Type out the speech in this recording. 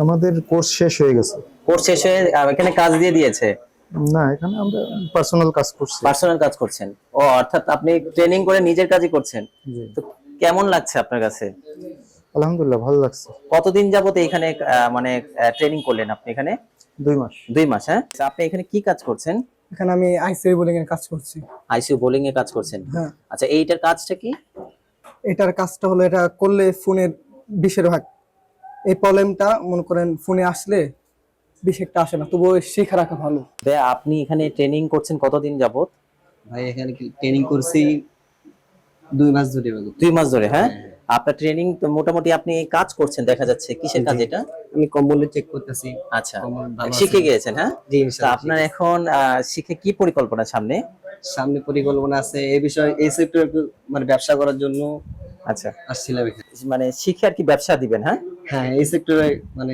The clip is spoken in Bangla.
আমাদের কোর্স শেষ হয়ে গেছে। কোর্স শেষে এখানে কাজ দিয়ে দিয়েছে? না, এখানে আমরা পার্সোনাল কাজ করছি। পার্সোনাল কাজ করছেন? ও, অর্থাৎ আপনি ট্রেনিং করে নিজের কাজই করছেন। জি। তো কেমন লাগছে আপনার কাছে? আলহামদুলিল্লাহ, ভালো লাগছে। কতদিন যাবত এখানে মানে ট্রেনিং করলেন আপনি এখানে? 2 মাস। 2 মাস, হ্যাঁ। তো আপনি এখানে কি কাজ করছেন? এখানে আমি আইসিইউ বোলিং এর কাজ করছি। আইসিইউ বোলিং এর কাজ করছেন? হ্যাঁ। আচ্ছা, এইটার কাজটা কি? এটার কাজটা হলো, এটা করলে ফোনের 20-এর ভাগ এই প্রবলেমটা মনে করেন ফোনে আসলে 20 একটা আসে না, তবুও শিখে রাখা ভালো। আপনি এখানে ট্রেনিং করছেন কতদিন যাবত? ভাই এখানে ট্রেনিং করছি 2 মাস ধরে। 2 মাস ধরে, হ্যাঁ। আপনার ট্রেনিং তো মোটামুটি আপনি কাজ করছেন দেখা যাচ্ছে, কিসের কাজ এটা? আমি কম্বল চেক করতেছি। আচ্ছা, কম্বল ভালো শিখে আছে। গিয়েছেন, হ্যাঁ। জি, তো ইনশাআল্লাহ আপনার এখন শিখে কি পরিকল্পনা সামনে? সামনে পরিকল্পনা আছে এই বিষয়ে, এই সেক্টরে মানে ব্যবসা করার জন্য আচ্ছা, আসছিলাম এখানে। মানে শিখে আর কি ব্যবসা দিবেন, হ্যাঁ। হ্যাঁ, এই সেক্টরে মানে